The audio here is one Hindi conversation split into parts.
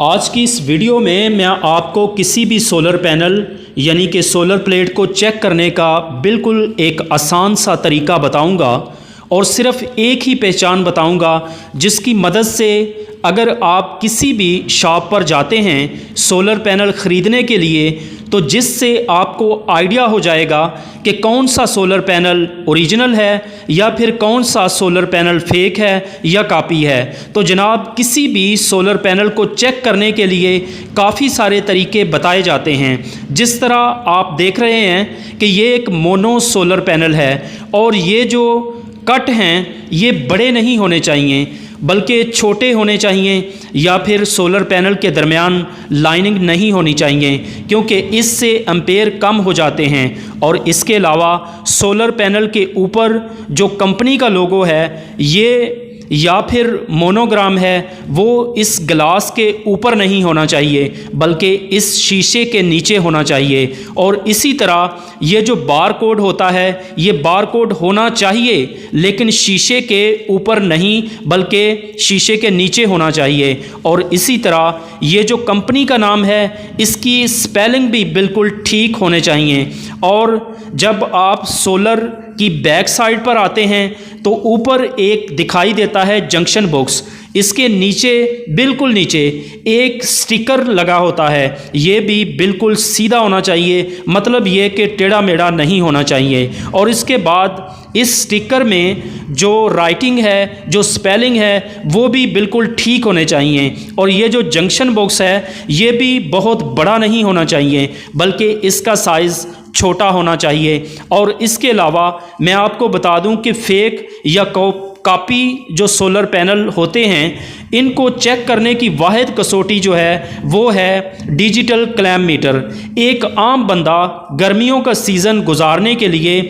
आज की इस वीडियो में मैं आपको किसी भी सोलर पैनल यानी कि सोलर प्लेट को चेक करने का बिल्कुल एक आसान सा तरीका बताऊंगा और सिर्फ एक ही पहचान बताऊंगा जिसकी मदद से अगर आप किसी भी शॉप पर जाते हैं सोलर पैनल ख़रीदने के लिए तो जिससे आपको आइडिया हो जाएगा कि कौन सा सोलर पैनल ओरिजिनल है या फिर कौन सा सोलर पैनल फेक है या कॉपी है। तो जनाब किसी भी सोलर पैनल को चेक करने के लिए काफ़ी सारे तरीके बताए जाते हैं। जिस तरह आप देख रहे हैं कि ये एक मोनो सोलर पैनल है और ये जो कट हैं ये बड़े नहीं होने चाहिए बल्कि छोटे होने चाहिए या फिर सोलर पैनल के दरमियान लाइनिंग नहीं होनी चाहिए क्योंकि इससे एम्पेयर कम हो जाते हैं। और इसके अलावा सोलर पैनल के ऊपर जो कंपनी का लोगो है ये या फिर मोनोग्राम है वो इस ग्लास के ऊपर नहीं होना चाहिए बल्कि इस शीशे के नीचे होना चाहिए। और इसी तरह ये जो बार कोड होता है ये बार कोड होना चाहिए लेकिन शीशे के ऊपर नहीं बल्कि शीशे के नीचे होना चाहिए। और इसी तरह ये जो कंपनी का नाम है इसकी स्पेलिंग भी बिल्कुल ठीक होने चाहिए। और जब आप सोलर की बैक साइड पर आते हैं तो ऊपर एक दिखाई देता है जंक्शन बॉक्स, इसके नीचे बिल्कुल नीचे एक स्टिकर लगा होता है, ये भी बिल्कुल सीधा होना चाहिए, मतलब ये कि टेढ़ा मेढ़ा नहीं होना चाहिए। और इसके बाद इस स्टिकर में जो राइटिंग है जो स्पेलिंग है वो भी बिल्कुल ठीक होने चाहिए। और ये जो जंक्शन बॉक्स है ये भी बहुत बड़ा नहीं होना चाहिए बल्कि इसका साइज़ छोटा होना चाहिए। और इसके अलावा मैं आपको बता दूं कि फेक या कॉपी जो सोलर पैनल होते हैं इनको चेक करने की वाहिद कसौटी जो है वो है डिजिटल क्लैम मीटर। एक आम बंदा गर्मियों का सीज़न गुजारने के लिए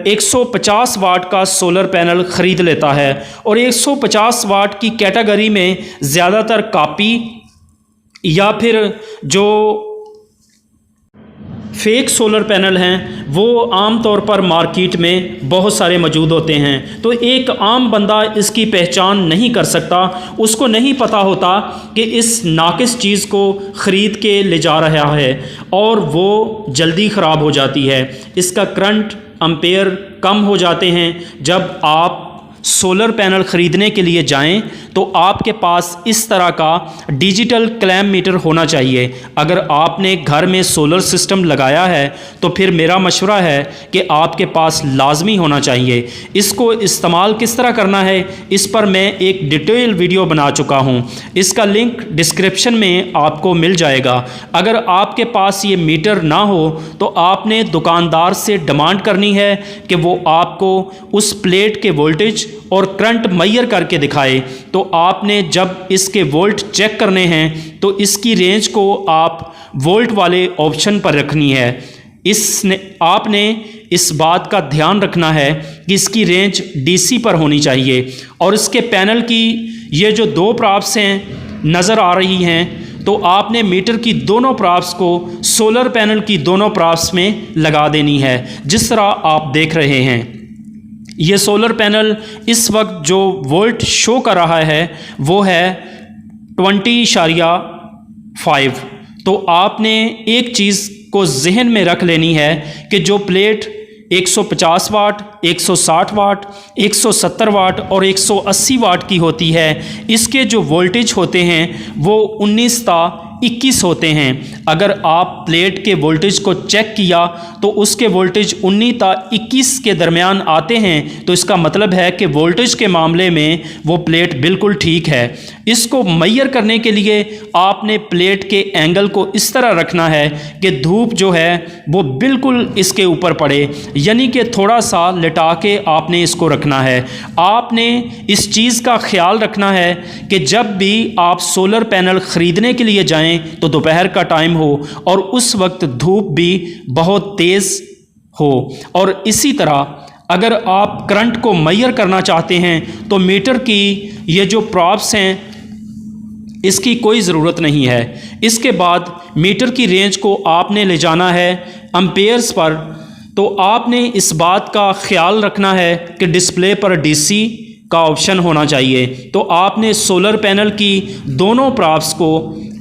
150 वाट का सोलर पैनल ख़रीद लेता है और 150 वाट की कैटेगरी में ज़्यादातर कॉपी या फिर जो फेक सोलर पैनल हैं वो आम तौर पर मार्केट में बहुत सारे मौजूद होते हैं। तो एक आम बंदा इसकी पहचान नहीं कर सकता, उसको नहीं पता होता कि इस नाकिस चीज़ को ख़रीद के ले जा रहा है और वो जल्दी ख़राब हो जाती है। इसका करंट एम्पेयर कम हो जाते हैं। जब आप सोलर पैनल ख़रीदने के लिए जाएं तो आपके पास इस तरह का डिजिटल क्लैम मीटर होना चाहिए। अगर आपने घर में सोलर सिस्टम लगाया है तो फिर मेरा मशवरा है कि आपके पास लाजमी होना चाहिए। इसको इस्तेमाल किस तरह करना है इस पर मैं एक डिटेल वीडियो बना चुका हूं, इसका लिंक डिस्क्रिप्शन में आपको मिल जाएगा। अगर आपके पास ये मीटर ना हो तो आपने दुकानदार से डिमांड करनी है कि वो आपको उस प्लेट के वोल्टेज और करंट मैयर करके दिखाए। तो आपने जब इसके वोल्ट चेक करने हैं तो इसकी रेंज को आप वोल्ट वाले ऑप्शन पर रखनी है। आपने इस बात का ध्यान रखना है कि इसकी रेंज डीसी पर होनी चाहिए। और इसके पैनल की ये जो दो प्रॉप्स हैं नज़र आ रही हैं तो आपने मीटर की दोनों प्रॉप्स को सोलर पैनल की दोनों प्रॉप्स में लगा देनी है जिस तरह आप देख रहे हैं। ये सोलर पैनल इस वक्त जो वोल्ट शो कर रहा है वो है 20.5। तो आपने एक चीज़ को जहन में रख लेनी है कि जो प्लेट 150 वाट, 160 वाट, 170 वाट और 180 वाट की होती है इसके जो वोल्टेज होते हैं वो 19-21 होते हैं। अगर आप प्लेट के वोल्टेज को चेक किया तो उसके वोल्टेज 19-21 के दरमियान आते हैं तो इसका मतलब है कि वोल्टेज के मामले में वो प्लेट बिल्कुल ठीक है। इसको मैयर करने के लिए आपने प्लेट के एंगल को इस तरह रखना है कि धूप जो है वो बिल्कुल इसके ऊपर पड़े, यानी कि थोड़ा सा लिटा के आपने इसको रखना है। आपने इस चीज़ का ख्याल रखना है कि जब भी आप सोलर पैनल ख़रीदने के लिए जाएं तो दोपहर का टाइम हो और उस वक्त धूप भी बहुत तेज़ हो। और इसी तरह अगर आप करंट को मैयर करना चाहते हैं तो मीटर की ये जो प्रॉप्स हैं इसकी कोई ज़रूरत नहीं है। इसके बाद मीटर की रेंज को आपने ले जाना है एम्पेयर्स पर। तो आपने इस बात का ख्याल रखना है कि डिस्प्ले पर डीसी का ऑप्शन होना चाहिए। तो आपने सोलर पैनल की दोनों प्राप्स को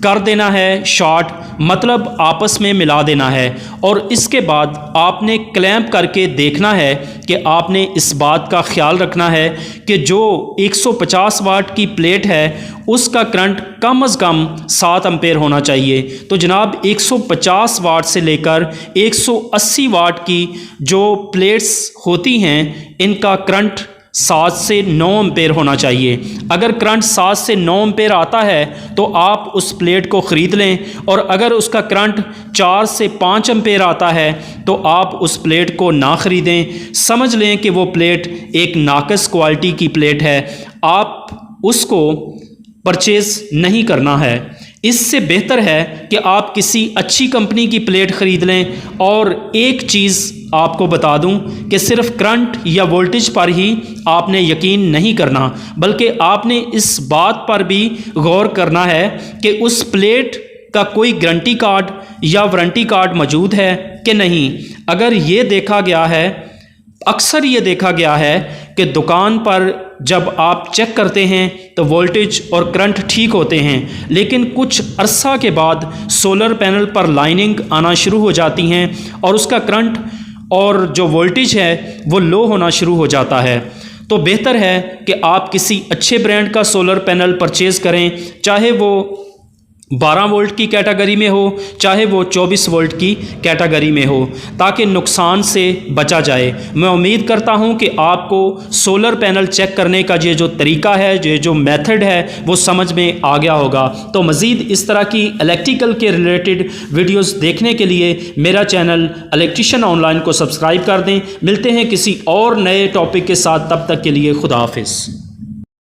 कर देना है शॉर्ट, मतलब आपस में मिला देना है, और इसके बाद आपने क्लैंप करके देखना है कि आपने इस बात का ख्याल रखना है कि जो 150 वाट की प्लेट है उसका करंट कम से कम 7 एम्पेयर होना चाहिए। तो जनाब 150 वाट से लेकर 180 वाट की जो प्लेट्स होती हैं इनका करंट 7 से 9 एम्पेयर होना चाहिए। अगर करंट 7 से 9 एम्पेयर आता है तो आप उस प्लेट को ख़रीद लें, और अगर उसका करंट 4 से 5 एम्पेयर आता है तो आप उस प्लेट को ना ख़रीदें। समझ लें कि वो प्लेट एक नाक़िस क्वालिटी की प्लेट है, आप उसको परचेज़ नहीं करना है। इससे बेहतर है कि आप किसी अच्छी कंपनी की प्लेट ख़रीद लें। और एक चीज़ आपको बता दूं कि सिर्फ करंट या वोल्टेज पर ही आपने यकीन नहीं करना, बल्कि आपने इस बात पर भी गौर करना है कि उस प्लेट का कोई गारंटी कार्ड या वारंटी कार्ड मौजूद है कि नहीं। अगर ये देखा गया है, अक्सर ये देखा गया है कि दुकान पर जब आप चेक करते हैं तो वोल्टेज और करंट ठीक होते हैं, लेकिन कुछ अरसा के बाद सोलर पैनल पर लाइनिंग आना शुरू हो जाती हैं और उसका करंट और जो वोल्टेज है वो लो होना शुरू हो जाता है। तो बेहतर है कि आप किसी अच्छे ब्रांड का सोलर पैनल परचेज़ करें, चाहे वो 12 वोल्ट की कैटेगरी में हो, चाहे वो 24 वोल्ट की कैटेगरी में हो, ताकि नुकसान से बचा जाए। मैं उम्मीद करता हूं कि आपको सोलर पैनल चेक करने का ये जो तरीका है, ये जो मेथड है वो समझ में आ गया होगा। तो मज़ीद इस तरह की इलेक्ट्रिकल के रिलेटेड वीडियोस देखने के लिए मेरा चैनल इलेक्ट्रिशियन ऑनलाइन को सब्सक्राइब कर दें। मिलते हैं किसी और नए टॉपिक के साथ, तब तक के लिए खुदा हाफिज़।